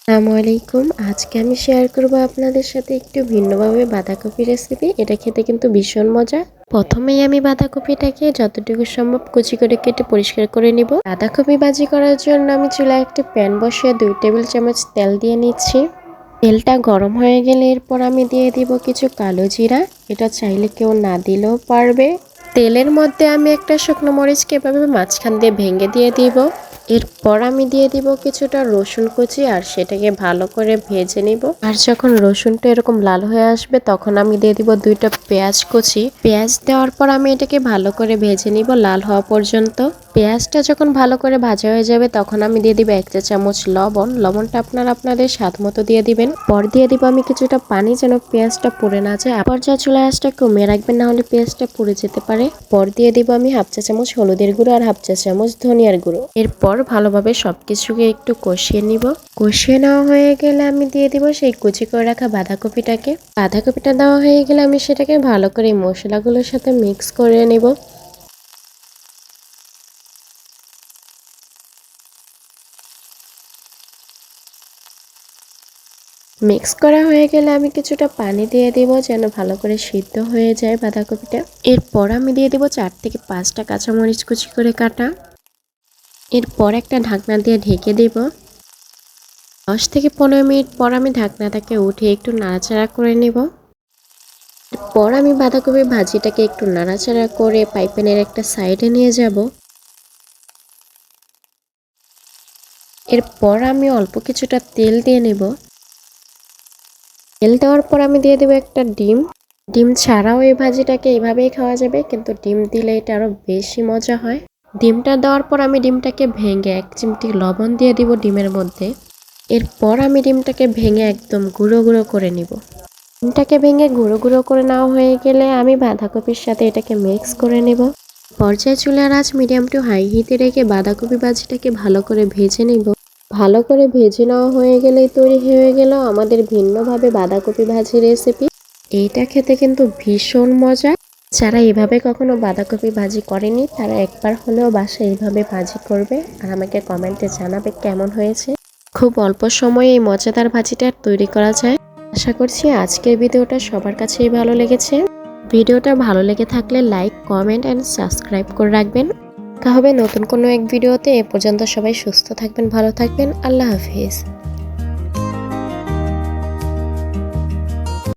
আসসালামু আলাইকুম। আজকে আমি শেয়ার করব আপনাদের সাথে একটু ভিন্নভাবে বাঁধাকপি রেসিপি। এটা খেতে কিন্তু ভীষণ মজা। প্রথমেই আমি বাঁধাকপিটাকে যতটুকু সম্ভব কুচি করে কেটে পরিষ্কার করে নিব। বাঁধাকপি ভাজি করার জন্য আমি চুলায় একটা প্যান বসিয়ে 2 টেবিল চামচ তেল দিয়ে নিচ্ছি। তেলটা গরম হয়ে গেলে এরপর আমি দিয়ে দিব কিছু কালো জিরা। এটা চাইলে কেউ না দিলেও পারবে। তেলের মধ্যে আমি একটা শুকনো মরিচকে এভাবে মাঝখান দিয়ে ভেঙে দিয়ে দিব। এরপর আমি দিয়ে দিব কিছুটা রসুন কুচি আর সেটাকে ভালো করে ভেজে নিব। আর যখন রসুনটা এরকম লাল হয়ে আসবে তখন আমি দিয়ে দিব 2টা পেঁয়াজ কুচি। পেঁয়াজ দেওয়ার পর আমি এটাকে ভালো করে ভেজে নিব লাল হওয়া পর্যন্ত। পেঁয়াজটা যখন ভালো করে ভাজা হয়ে যাবে তখন আমি দিয়ে দিব 1 চা চামচ লবণ। লবণটা আপনারা আপনাদের স্বাদ মতো দিয়ে দিবেন। পর দিয়ে দিব আমি কিছুটা পানি যেন পেঁয়াজটা পুড়ে না যায়। পর্যায়ে চুলার আঁচটা কমিয়ে রাখবেন, না হলে পেঁয়াজটা পুড়ে যেতে পারে। পর দিয়ে দিব আমি 1/2 চা চামচ হলুদের গুঁড়ো আর 1/2 চা চামচ ধনিয়ার গুঁড়ো। এরপর ভালোভাবে সবকিছুকে একটু কষিয়ে নিব। কষিয়ে নেওয়া হয়ে গেলে আমি দিয়ে দিব সেই কুচি করে রাখা বাঁধাকপিটাকে। বাঁধাকপিটা দেওয়া হয়ে গেলে আমি সেটাকে ভালো করে মশলাগুলোর সাথে মিক্স করে নিব। মিক্স করা হয়ে গেলে আমি কিছুটা পানি দিয়ে দিব যেন ভালো করে সিদ্ধ হয়ে যায় বাঁধাকপিটা। এরপর আমি দিয়ে দিব 4 থেকে 5টা কাঁচামরিচ কুচি করে কাটা। এরপর একটা ঢাকনা দিয়ে ঢেকে দেব। 10 থেকে 15 মিনিট পর আমি ঢাকনাটাকে উঠিয়ে একটু নাড়াচাড়া করে নেব। এরপর আমি বাঁধাকপি ভাজিটাকে একটু নাড়াচাড়া করে পাইপ্যানের একটা সাইডে নিয়ে যাব। এরপর আমি অল্প কিছুটা তেল দিয়ে নেব। তেল দেওয়ার পর আমি দিয়ে দেবো একটা ডিম। ডিম ছাড়াও এই ভাজিটাকে এইভাবেই খাওয়া যাবে, কিন্তু ডিম দিলে এটা আরো বেশি মজা হয়। ডিমটা দেওয়ার পর আমি ডিমটাকে ভেঙে 1 চিমটি লবণ দিয়ে দিব ডিমের মধ্যে। এরপর আমি ডিমটাকে ভেঙে একদম গুঁড়ো গুঁড়ো করে নিব। ডিমটাকে ভেঙে গুঁড়ো গুঁড়ো করে নেওয়া হয়ে গেলে আমি বাঁধাকপির সাথে এটাকে মিক্স করে নেব। পর্যায়ে চুলার আঁচ মিডিয়াম টু হাই হিটে রেখে বাঁধাকপি ভাজিটাকে ভালো করে ভেজে নিব। ভালো করে ভেজে নেওয়া হয়ে গেলেই তৈরি হয়ে গেল আমাদের ভিন্নভাবে বাঁধাকপি ভাজি রেসিপি। এইটা খেতে কিন্তু ভীষণ মজা। যারা এভাবে কখনো বাঁধাকপি ভাজি করেনি তারা একবার হলেও বাসায় এইভাবে ভাজি করবে আর আমাকে কমেন্টে জানাবে কেমন হয়েছে। খুব অল্প সময়ে এই মজাদার ভাজিটা তৈরি করা যায়। আশা করছি আজকের ভিডিওটা সবার কাছেই ভালো লেগেছে। ভিডিওটা ভালো লেগে থাকলে লাইক, কমেন্ট এন্ড সাবস্ক্রাইব করে রাখবেন। দেখা হবে নতুন কোনো এক ভিডিওতে। এ পর্যন্ত সবাই সুস্থ থাকবেন, ভালো থাকবেন। আল্লাহ হাফিজ।